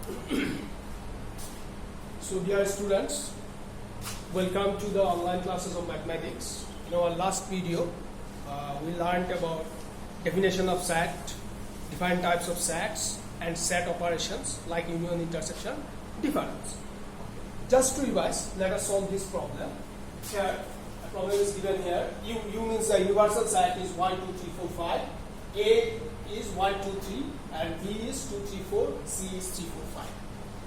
So dear students, welcome to the online classes of mathematics. In our last video, we learned about definition of set, different types of sets and set operations like union, intersection, difference. Just to revise, let us solve this problem. Here, a problem is given here. U means the universal set is 1, 2, 3, 4, 5. A is 1, 2, 3 and B is 2, 3, 4, C is 3, 4, 5.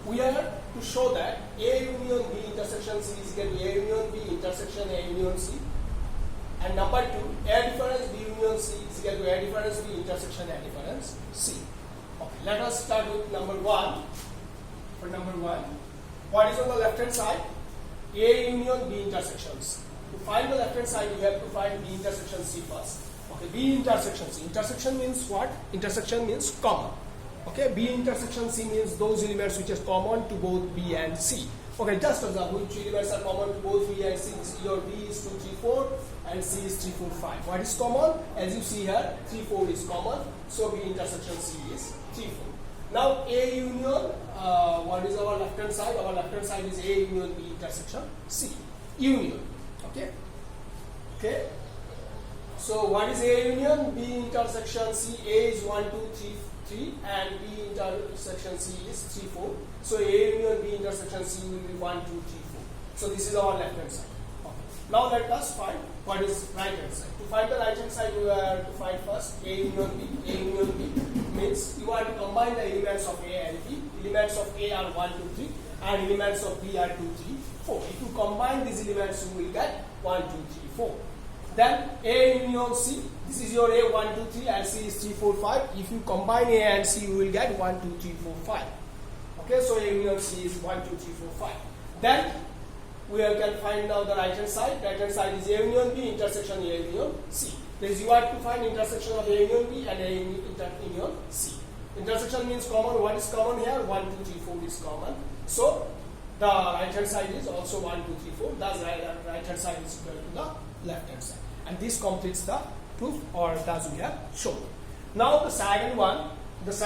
We are to show that A union B intersection C is equal to A union B intersection A union C. And number 2, A difference B union C is equal to A difference B intersection A difference C. Okay, let us start with number 1. For number 1, what is on the left hand side? A union B intersection C. To find the left hand side, you have to find B intersection C first. Okay, B intersection C. Intersection means what? Intersection means common. Okay, B intersection C means those elements which is common to both B and C. Okay, just observe which elements are common to both B and C. Your B is 2, 3, 4 and C is 3, 4, 5. What is common? As you see here, 3, 4 is common. So B intersection C is 3, 4. Now A union, what is our left hand side? Our left hand side is A union B intersection C. Union. Okay. Okay. So what is A union? B intersection C. A is 1, 2, 3 and B intersection C is 3, 4. So A union B intersection C will be 1, 2, 3, 4. So this is our left hand side. Okay. Now let us find what is right hand side. To find the right hand side, we are to find first A union B. A union B means you are to combine the elements of A and B. Elements of A are 1, 2, 3 and elements of B are 2, 3, 4. If you combine these elements, you will get 1, 2, 3, 4. Then A union C, this is your A 1, 2, 3 and C is 3, 4, 5. If you combine A and C, you will get 1, 2, 3, 4, 5. Okay, so A union C is 1, 2, 3, 4, 5. Then we can find now the right hand side. Right hand side is A union B intersection A union C. Then you have to find intersection of A union B and A union C. Intersection means common. What is common here? 1, 2, 3, 4 is common. So the right hand side is also 1, 2, 3, 4. Thus right hand side is equal to the left hand side. And this completes the proof, or thus we have shown. Now the second one is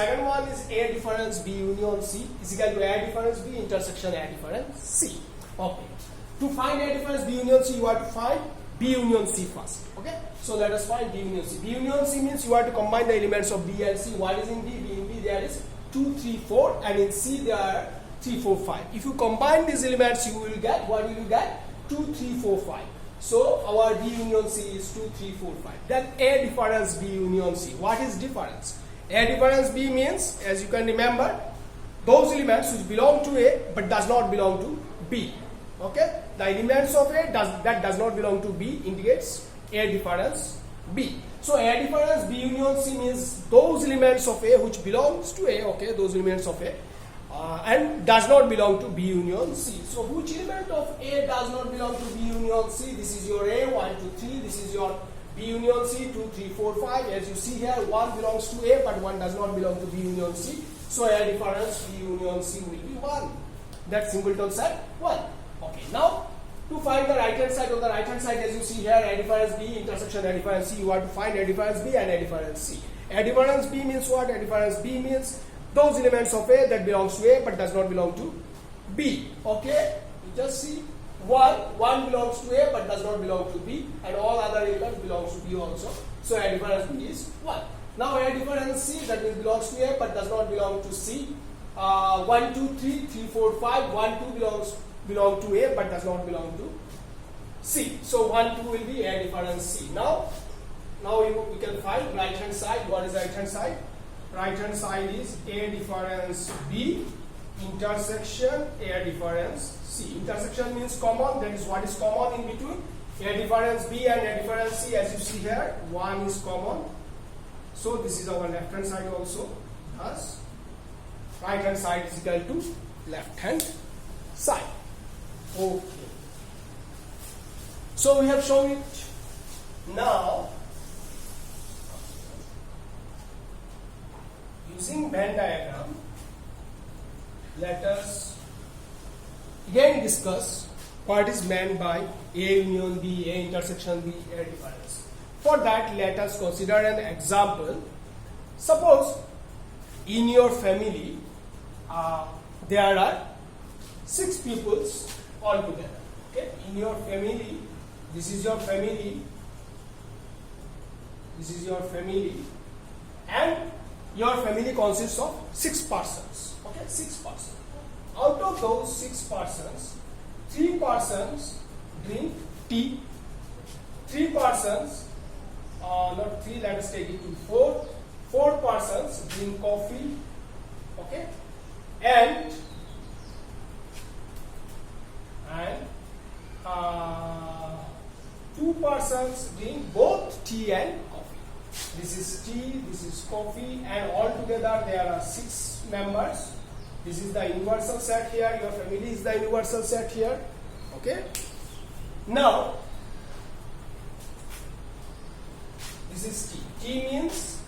A difference B union C is equal to A difference B intersection A difference C. Okay. To find A difference B union C, you have to find B union C first. Okay. So let us find B union C. B union C means you have to combine the elements of B and C. What is in B? B in B there is 2, 3, 4 and in C there are 3, 4, 5. If you combine these elements, you will get, what will you get? 2, 3, 4, 5. So our B union C is 2, 3, 4, 5. Then A difference B union C. What is difference? A difference B means, as you can remember, those elements which belong to A but does not belong to B. Okay? The elements of A that does not belong to B indicates A difference B. So A difference B union C means those elements of A which belongs to A, okay, those elements of A, and does not belong to B union C. So which element of A does not belong to B union C? This is your A 1, 2, 3. This is your B union C 2, 3, 4, 5. As you see here, 1 belongs to A but 1 does not belong to B union C. So A difference B union C will be 1. That singleton set 1. Okay. Now to find the right hand side, on the right hand side, as you see here, A difference B intersection A difference C, you have to find A difference B and A difference C. A difference B means what? A difference B means those elements of A that belongs to A but does not belong to B. Okay, you just see one belongs to A but does not belong to B, and all other elements belongs to B also. So A difference B is 1. Now A difference C, that means belongs to A but does not belong to C. 1, 2, 3, 3, 4, 5. 1, 2 belong to A but does not belong to C. So 1, 2 will be A difference C. Now we can find right hand side. What is right hand side? Right hand side is A difference B intersection A difference C. Intersection means common, that is what is common in between. A difference B and A difference C, as you see here, 1 is common. So this is our left hand side also. Thus right hand side is equal to left hand side. Okay. So we have shown it. Now using Venn diagram, let us again discuss what is meant by A union B, A intersection B, A difference. For that, let us consider an example. Suppose in your family there are 6 pupils altogether. Okay, in your family, this is your family. This is your family, and your family consists of 6 persons. Okay, 6 persons. Out of those 6 persons, 3 persons drink tea. 3 persons, not 3. Let us take it to 4. 4 persons drink coffee. Okay, and 2 persons drink both tea and coffee. This is tea, this is coffee, and altogether there are 6 members. This is the universal set here. Your family is the universal set here. Okay. Now, this is T. T means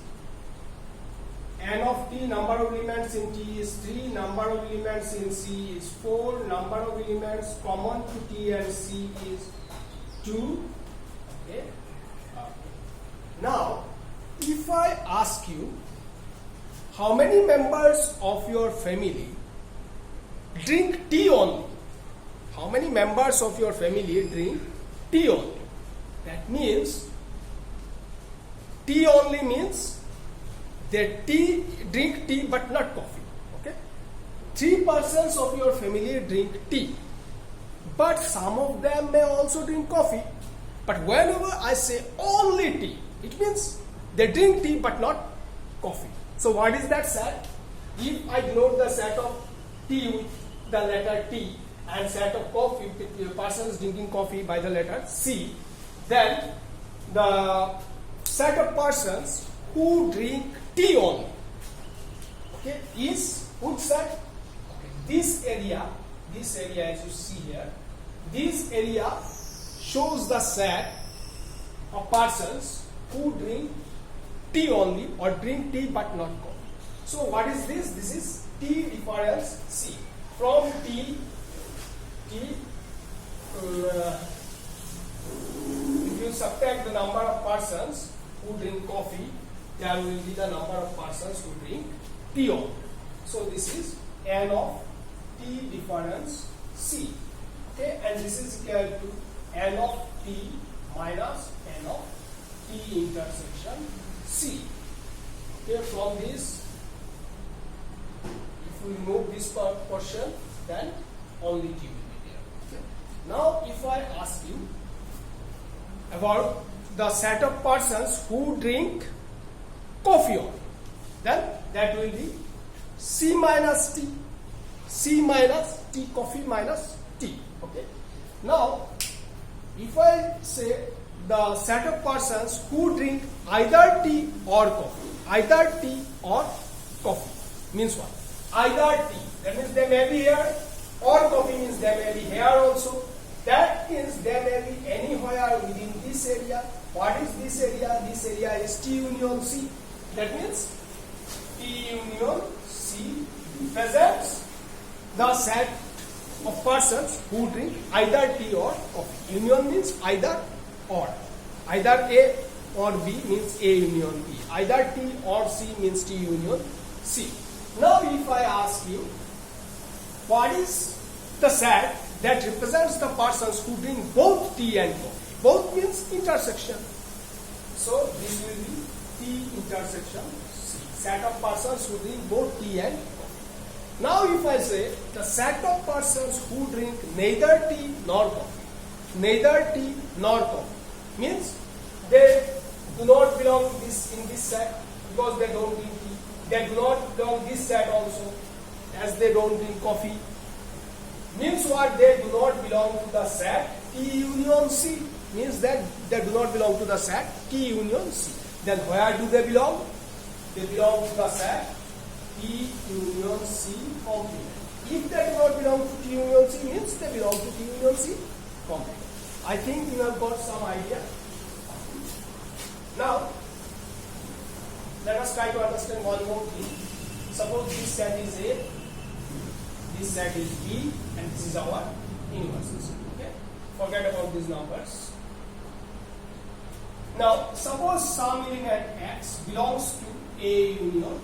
N of T, number of elements in T is 3, number of elements in C is 4, number of elements common to T and C is 2. Okay. Now, if I ask you how many members of your family drink tea only, how many members of your family drink tea only? That means tea only means they drink tea but not coffee. Okay, 3 persons of your family drink tea, but some of them may also drink coffee. But whenever I say only tea, it means they drink tea but not coffee. So what is that set? If I denote the set of tea with the letter T and set of coffee with persons drinking coffee by the letter C, then the set of persons who drink tea only, okay, is which set? Okay, this area as you see here, this area shows the set of persons who drink tea only or drink tea but not coffee. So what is this? This is T difference C. From T, if you subtract the number of persons who drink coffee, there will be the number of persons who drink tea only. So this is N of T difference C. Okay, and this is equal to N of T minus N of T intersection C. Okay, from this, if we remove this portion, then only T will be there. Okay. Now, if I ask you about the set of persons who drink coffee only, then that will be C minus T. C minus T, coffee minus T. Okay. Now, if I say the set of persons who drink either tea or coffee, means what? Either tea, that means they may be here, or coffee means they may be here also. That means they may be anywhere within this area. What is this area? This area is T union C. That means T union C represents the set of persons who drink either tea or coffee. Union means either or. Either A or B means A union B. Either T or C means T union C. Now if I ask you, what is the set that represents the persons who drink both tea and coffee? Both means intersection. So this will be T intersection C. Set of persons who drink both tea and coffee. Now if I say the set of persons who drink neither tea nor coffee, means they do not belong in this set because they don't drink tea. They do not belong this set also as they don't drink coffee. Means what? They do not belong to the set T union C. Means that they do not belong to the set T union C. Then where do they belong? They belong to the set T union C complement. If they do not belong to T union C, means they belong to T union C complement. I think you have got some idea. Now, let us try to understand one more thing. Suppose this set is A, this set is B, and this is our universal set. Okay? Forget about these numbers. Now, suppose some element X belongs to A union,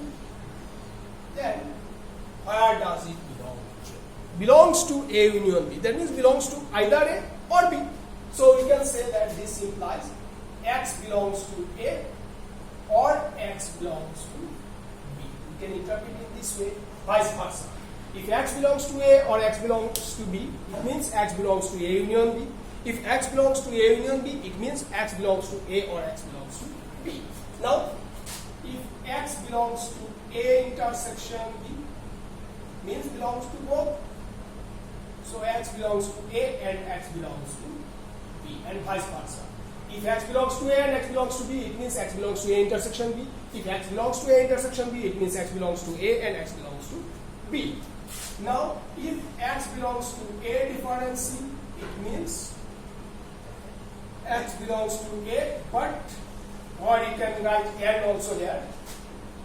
then Where does it belong to? Belongs to A union B. That means belongs to either A or B. So we can say that this implies X belongs to A or X belongs to B. We can interpret it this way, vice versa. If X belongs to A or X belongs to B, it means X belongs to A union B. If X belongs to A union B, it means X belongs to A or X belongs to B. Now, if X belongs to A intersection B, means belongs to both. So X belongs to A and X belongs to B, and vice versa. If X belongs to A and X belongs to B, it means X belongs to A intersection B. If X belongs to A intersection B, it means X belongs to A and X belongs to B. Now, if X belongs to A difference C, it means X belongs to A, but, or you can write and also there,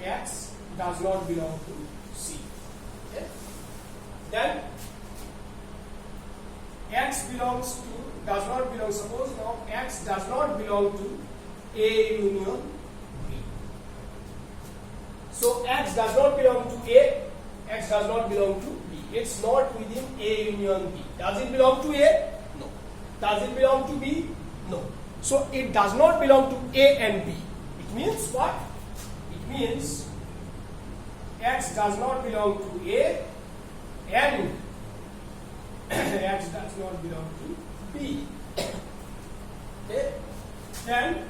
X does not belong to C. Okay? Then, X belongs to, does not belong, suppose now X does not belong to A union B. So, X does not belong to A, X does not belong to B. It's not within A union B. Does it belong to A? No. Does it belong to B? No. So it does not belong to A and B. It means what? It means X does not belong to A and X does not belong to B. Okay? Then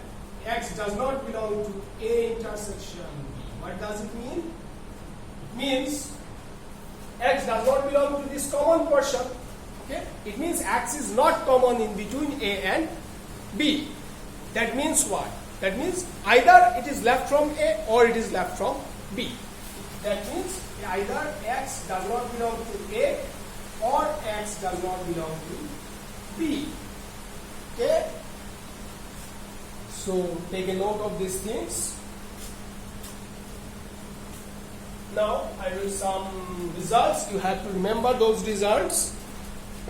X does not belong to A intersection B. What does it mean? It means X does not belong to this common portion. Okay? It means X is not common in between A and B. That means what? That means either it is left from A or it is left from B. That means either X does not belong to A or X does not belong to B. Okay? So take a note of these things. Now I will some results. You have to remember those results.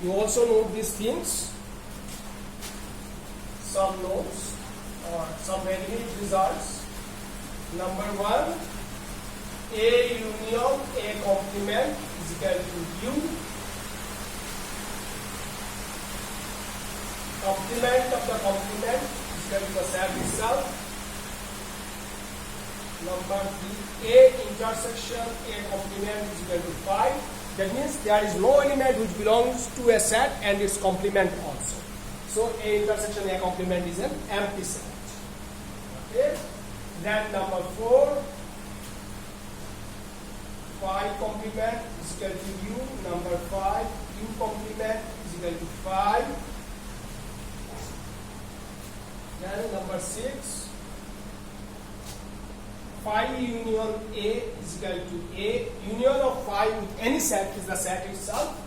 You also note these things. Some notes or some magnetic results. Number 1, A union A complement is equal to U. Complement of the complement is equal to the set itself. Number 3, A intersection A complement is equal to 5. That means there is no element which belongs to a set and its complement also. So A intersection A complement is an empty set. Okay. Then number 4, phi complement is equal to U. Number 5, U complement is equal to 5. Then number 6, phi union A is equal to A. Union of phi with any set is the set itself.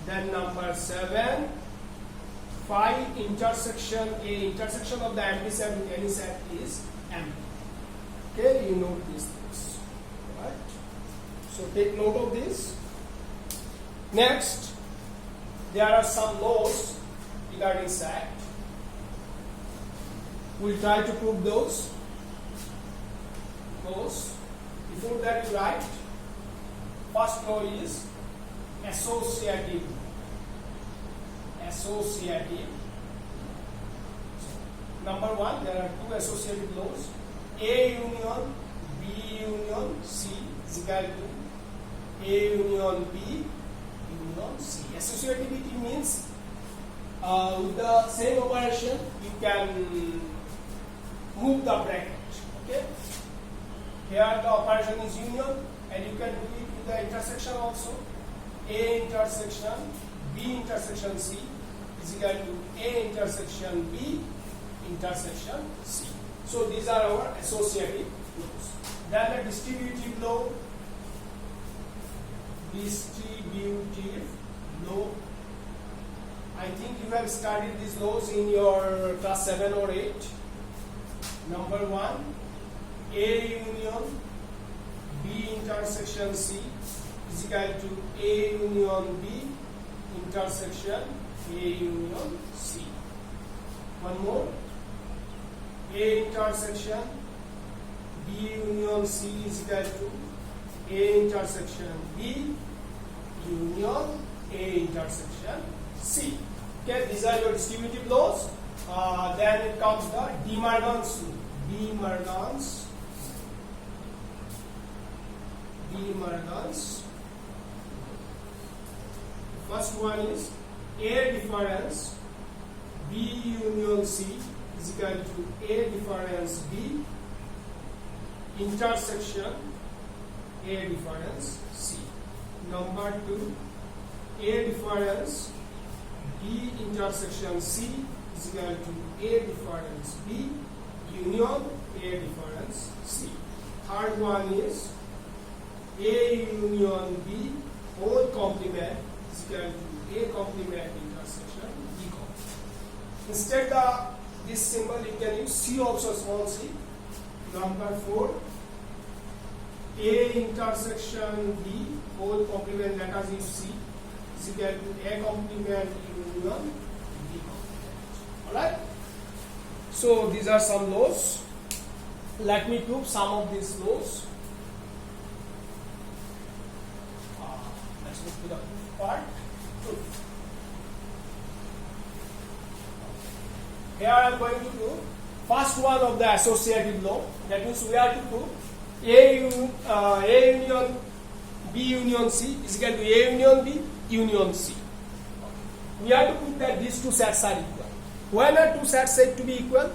Then number 7, phi intersection A, intersection of the empty set with any set is empty. Okay, you note these things. Right? So take note of this. Next, there are some laws regarding set. We'll try to prove those. Before that, you write first law is associative. Associative. Number 1, there are 2 associative laws. A union B union C is equal to A union B union C. Associativity means with the same operation you can move the bracket. Okay. Here the operation is union and you can do it with the intersection also. A intersection B intersection C is equal to A intersection B intersection C. So these are our associative laws. Then the distributive law. Distributive law. I think you have studied these laws in your class 7 or 8. Number 1, A union B intersection C is equal to A union B intersection A union C. One more. A intersection B union C is equal to A intersection B union A intersection C. Okay, these are your distributive laws. Then it comes the De Morgan's rule. De Morgan's. First one is A difference B union C is equal to A difference B intersection A difference C. Number 2, A difference B intersection C is equal to A difference B union A difference C. Third one is A union B whole complement is equal to A complement intersection B complement. Instead of this symbol you can use C also, small c. Number 4, A intersection B whole complement, let us use C, is equal to A complement union B complement. Alright? So these are some laws. Let me prove some of these laws. Let's move to the part. Proof. Here I am going to prove first one of the associative law. That means we are to prove A union B union C is equal to A union B union C. We have to prove that these two sets are equal. When are two sets said to be equal?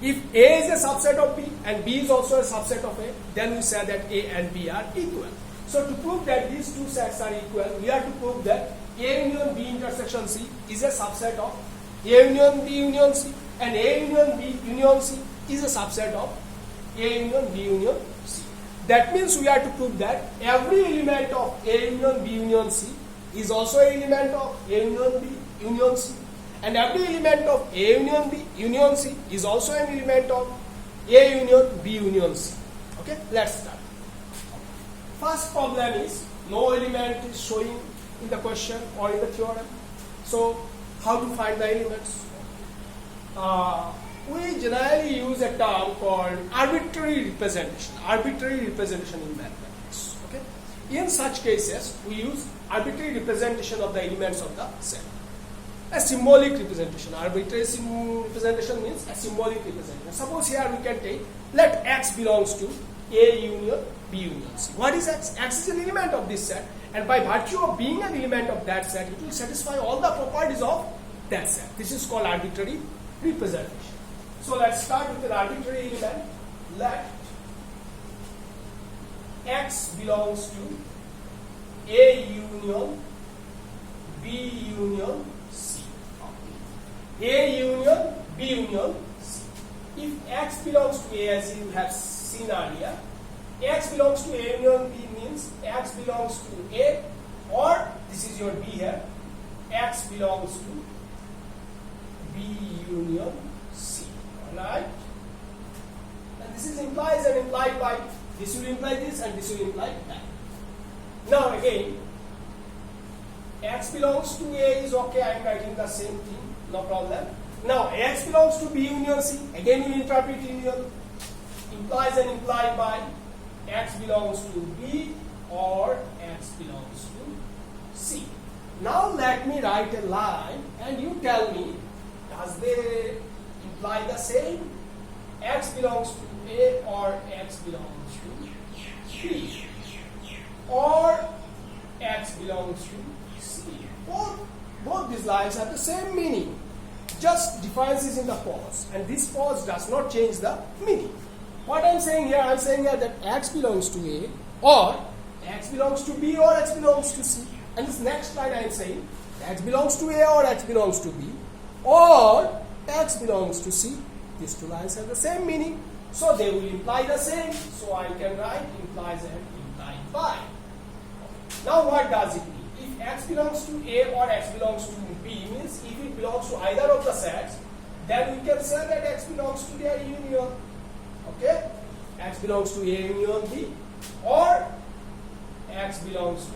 If A is a subset of B and B is also a subset of A, then we say that A and B are equal. So to prove that these two sets are equal, we have to prove that A union B intersection C is a subset of A union B union C, and A union B union C is a subset of A union B union C. That means we have to prove that every element of A union B union C is also an element of A union B union C, and every element of A union B union C is also an element of A union B union C. Okay, let's start. First problem is no element is showing in the question or in the theorem. So how to find the elements? We generally use a term called arbitrary representation. Arbitrary representation in mathematics. Okay. In such cases, we use arbitrary representation of the elements of the set. A symbolic representation. Arbitrary representation means a symbolic representation. Suppose here we can take, let X belongs to A union B union C. What is X? X is an element of this set, and by virtue of being an element of that set, it will satisfy all the properties of that set. This is called arbitrary representation. So let's start with an arbitrary element. Let X belongs to A union B union C. A union B union C. If X belongs to A, as you have seen earlier, X belongs to A union B means X belongs to A, or this is your B here, X belongs to B union C. Alright? And this is implies and implied by, this will imply this and this will imply that. Now again, X belongs to A is okay, I am writing the same thing, no problem. Now X belongs to B union C, again we interpret union, implies and implied by X belongs to B or X belongs to C. Now let me write a line and you tell me, does they imply the same? X belongs to A or X belongs to B, or X belongs to C. Both these lines have the same meaning. Just difference is in the pause, and this pause does not change the meaning. What I am saying here that X belongs to A, or X belongs to B, or X belongs to C. And this next line I am saying X belongs to A or X belongs to B, or X belongs to C. These two lines have the same meaning, so they will imply the same. So I can write implies and implied by. Now what does it mean? If X belongs to A or X belongs to B means if it belongs to either of the sets, then we can say that X belongs to their union. Okay? X belongs to A union B, or X belongs to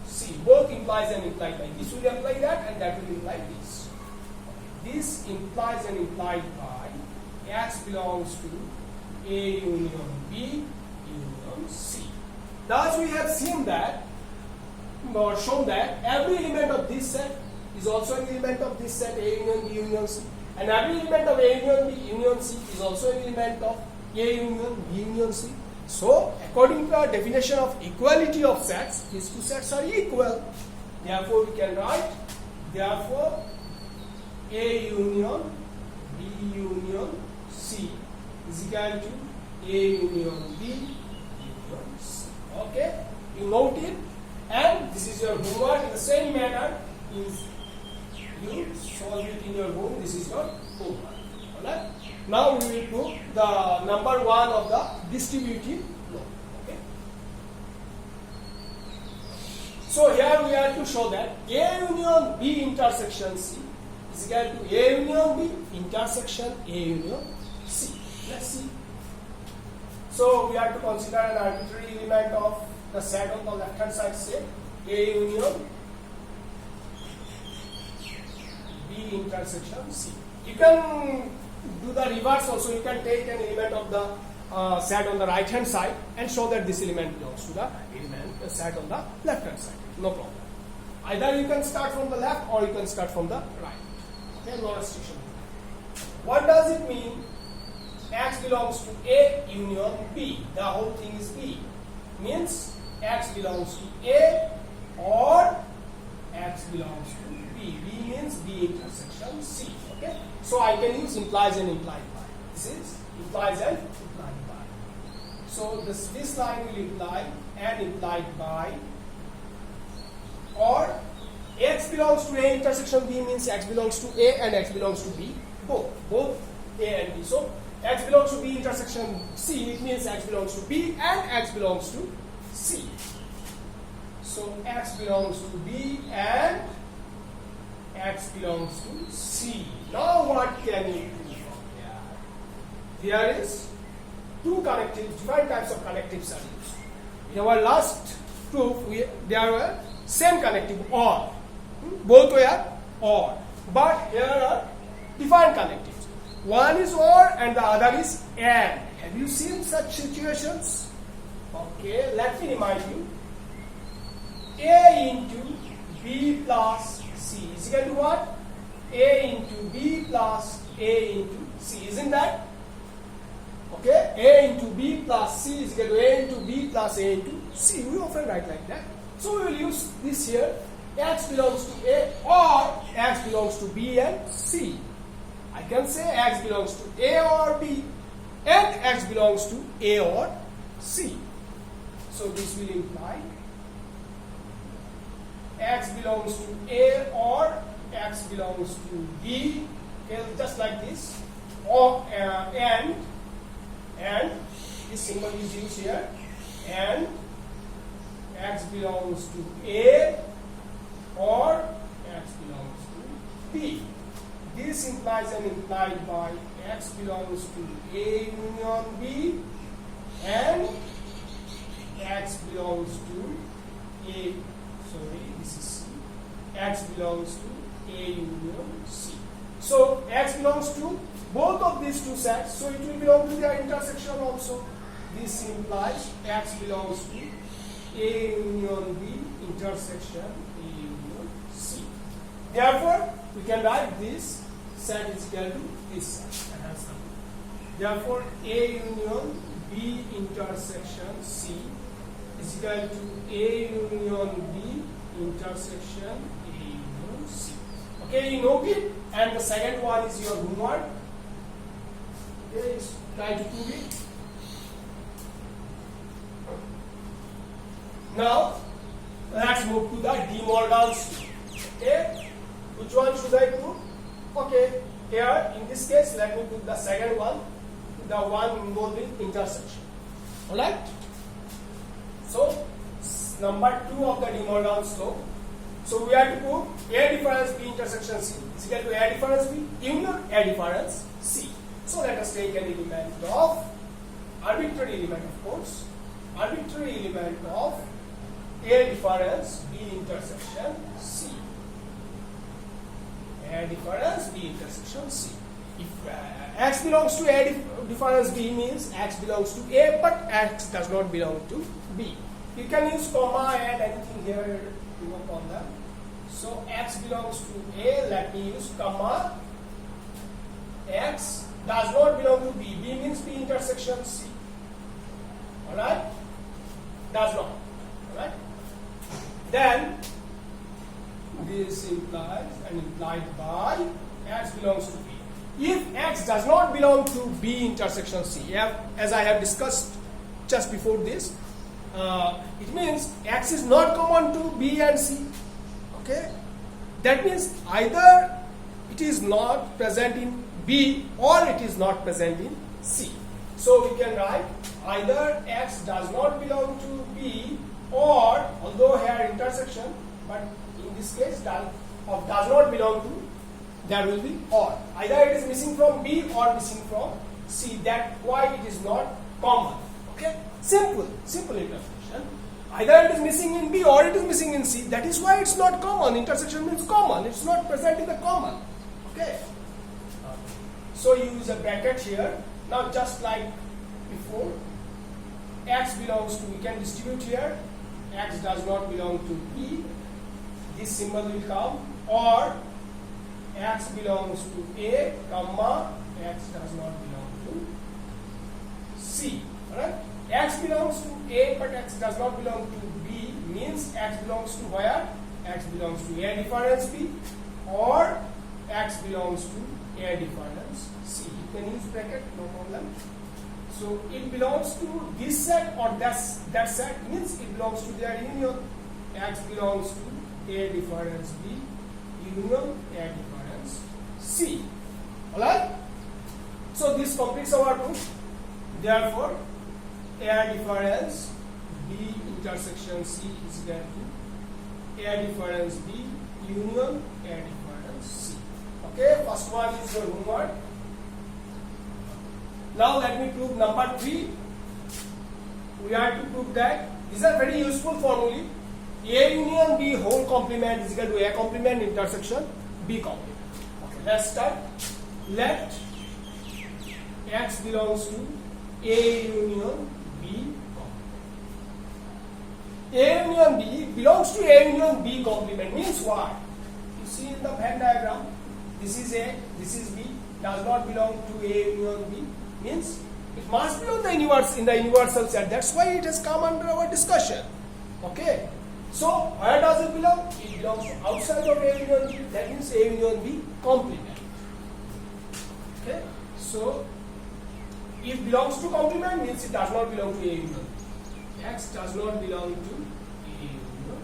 C. Both implies and implied by. This will imply that and that will imply this. This implies and implied by X belongs to A union B union C. Thus we have seen that or shown that every element of this set is also an element of this set A union B union C, and every element of A union B union C is also an element of A union B union C. So according to our definition of equality of sets, these two sets are equal. Therefore we can write, therefore A union B union C is equal to A union B union C. Okay, you note it, and this is your homework. In the same manner, you solve it in your home. This is your homework. Alright. Now we will do the number 1 of the distributive law. Okay. So here we have to show that A union B intersection C is equal to A union B intersection A union C. Let's see. So we have to consider an arbitrary element of the set on the left hand side, say A union B intersection C. You can do the reverse also. You can take an element of the set on the right hand side and show that this element belongs to the element set on the left hand side. No problem. Either you can start from the left or you can start from the right. Okay, no restriction. What does it mean? X belongs to A union B. The whole thing is B. Means X belongs to A or X belongs to B. B means B intersection C. Okay. So I can use implies and implied by. This is implies and implied by. So this line will imply and implied by, or X belongs to A intersection B means X belongs to A and X belongs to B. Both A and B. So X belongs to B intersection C, it means X belongs to B and X belongs to C. So X belongs to B and X belongs to C. Now what can you do from here? Here is two different types of connectives are used. In our last proof, there were same connective or. Both were or. But here are different connectives. One is or and the other is and. Have you seen such situations? Okay, let me remind you. A into B plus C is equal to what? A into B plus A into C. Isn't that? Okay, A into B plus C is equal to A into B plus A into C. We often write like that. So we will use this here. X belongs to A or X belongs to B and C. I can say X belongs to A or B and X belongs to A or C. So this will imply X belongs to A or X belongs to B, okay, just like this, or and this symbol is used here, and X belongs to A or X belongs to B. This implies and implied by X belongs to A union B and X belongs to A, sorry, this is C. X belongs to A union C. So X belongs to both of these two sets, so it will belong to their intersection also. This implies X belongs to A union B intersection A union C. Therefore, we can write this set is equal to this set. And that's the therefore, A union B intersection C is equal to A union B intersection A union C. Okay, you know it, and the second one is your homework. Okay, try to prove it. Now, let's move to the De Morgan's. Okay, which one should I prove? Okay, here in this case, let me put the second one, the one involving intersection. Alright? So, number 2 of the De Morgan's law. So, we have to prove A difference B intersection C is equal to A difference B union A difference C. So, let us take an element of, arbitrary element of course, arbitrary element of A difference B intersection C. A difference B intersection C. If X belongs to A difference B means X belongs to A but X does not belong to B. You can use comma and anything here to work on them. So x belongs to A, let me use comma. X does not belong to B. B means B intersection C. Alright? Does not. Alright? Then this implies and implied by x belongs to B. If x does not belong to B intersection C, as I have discussed just before this, it means x is not common to B and C. Okay? That means either it is not present in B or it is not present in C. So we can write either x does not belong to B, or although here intersection, but in this case does not belong to, there will be or. Either it is missing from B or missing from C. That's why it is not common. Okay? Simple interpretation. Either it is missing in B or it is missing in C. That is why it's not common. Intersection means common. It's not present in the common. Okay? So you use a bracket here. Now just like before, x belongs to, we can distribute here. X does not belong to B. This symbol will come. Or x belongs to A, comma, x does not belong to C. Alright? X belongs to A but x does not belong to B means x belongs to where? X belongs to A difference B, or x belongs to A difference C. You can use bracket, no problem. So it belongs to this set or that set means it belongs to their union. X belongs to A difference B, union A difference C. Alright? So this completes our proof. Therefore, A difference B intersection C is equal to A difference B union A difference C. Okay, first one is your homework. Now let me prove number 3. We have to prove that these are very useful formulae. A union B whole complement is equal to A complement intersection B complement. Okay, let's start. Let x belongs to A union B complement. A union B belongs to A union B complement means what? You see in the Venn diagram, this is A, this is B, does not belong to A union B, means it must belong in the universal set. That's why it has come under our discussion. Okay. So where does it belong? It belongs to outside of A union B. That means A union B complement. Okay. So if belongs to complement means it does not belong to A union. X does not belong to A union.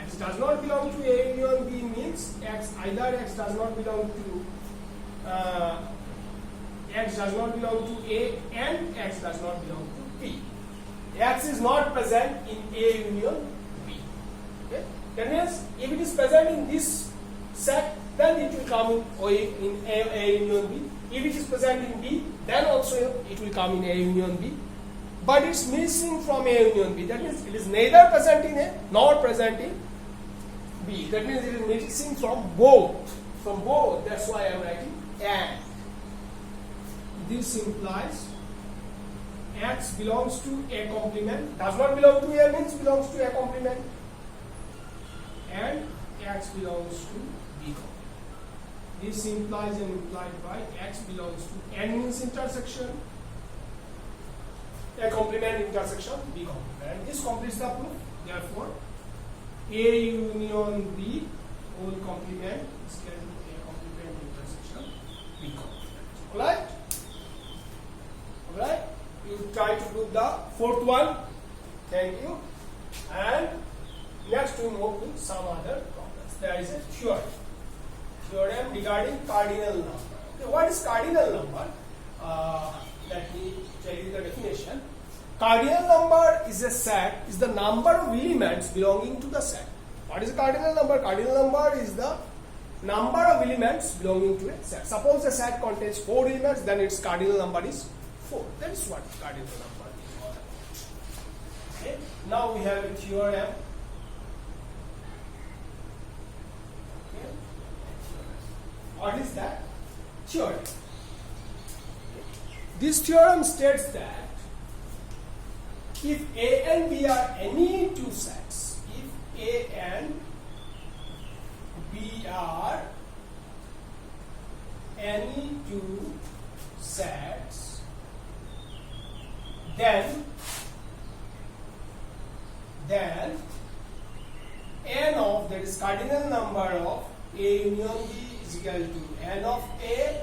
X does not belong to A union B means either X does not belong to X does not belong to A and X does not belong to B. X is not present in A union B. Okay? That means if it is present in this set, then it will come in A union B. If it is present in B, then also it will come in A union B. But it's missing from A union B. That means it is neither present in A nor present in B. That means it is missing from both. From both. That's why I am writing and. This implies X belongs to A complement. Does not belong to A means belongs to A complement. And X belongs to B complement. This implies and implied by X belongs to N means intersection. A complement intersection B complement. And this completes the proof. Therefore, A union B whole complement is equal to A complement intersection B complement. Alright? Alright? You try to prove the fourth one. Thank you. And next we move to some other problems. There is a theorem regarding cardinal number. Okay, what is cardinal number? Let me tell you the definition. Cardinal number is a set, is the number of elements belonging to the set. What is a cardinal number? Cardinal number is the number of elements belonging to a set. Suppose a set contains 4 elements, then its cardinal number is 4. That is what cardinal number is all about. Okay. Now we have a theorem. Okay. What is that? Theorem. This theorem states that if A and B are any two sets, if A and B are any two sets, then n of, that is cardinal number of A union B is equal to n of A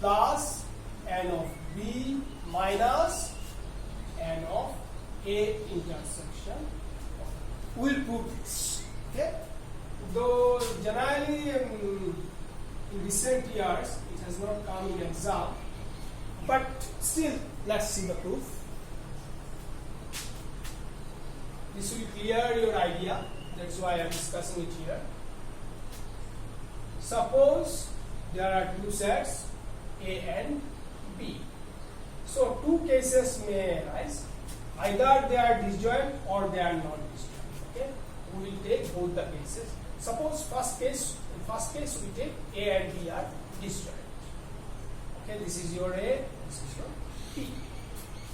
plus n of B minus n of A intersection. We'll prove this. Okay? Though generally in recent years it has not come in exam, but still let's see the proof. This will clear your idea. That's why I am discussing it here. Suppose there are two sets A and B. So two cases may arise. Either they are disjoint or they are not disjoint. Okay? We will take both the cases. Suppose in first case we take A and B are disjoint. Okay, this is your A, this is your B.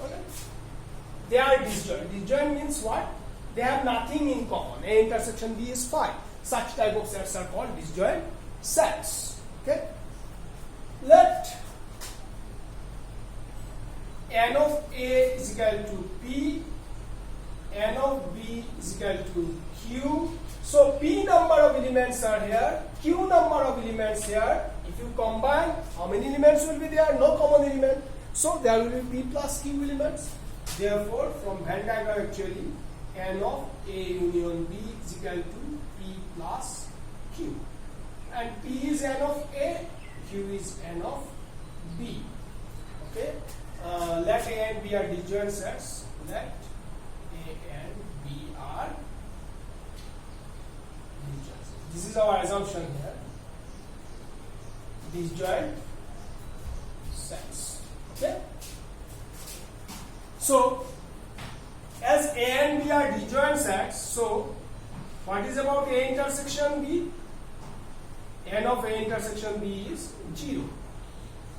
Okay? They are disjoint. Disjoint means what? They have nothing in common. A intersection B is fine. Such type of sets are called disjoint sets. Okay? Let n of A is equal to P, n of B is equal to Q. So P number of elements are here, Q number of elements here. If you combine, how many elements will be there? No common element. So there will be P plus Q elements. Therefore, from Venn diagram actually, n of A union B is equal to P plus Q. And P is n of A, Q is n of B. Okay? Let A and B are disjoint sets. Let A and B are disjoint sets. This is our assumption here. Disjoint sets. Okay? So, as A and B are disjoint sets, so what is about A intersection B? N of A intersection B is 0.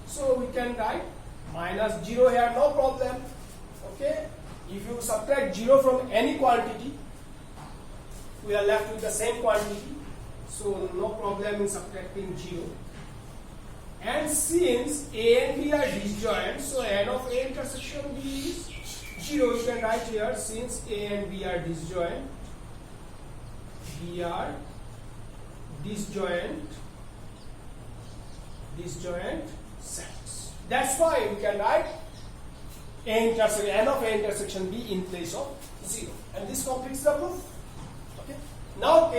So we can write minus 0 here, no problem. Okay? If you subtract 0 from any quantity, we are left with the same quantity. So no problem in subtracting 0. And since A and B are disjoint, so N of A intersection B is 0. You can write here, since A and B are disjoint, B are disjoint sets. That's why we can write N of A intersection B in place of 0. And this completes the proof. Okay. Now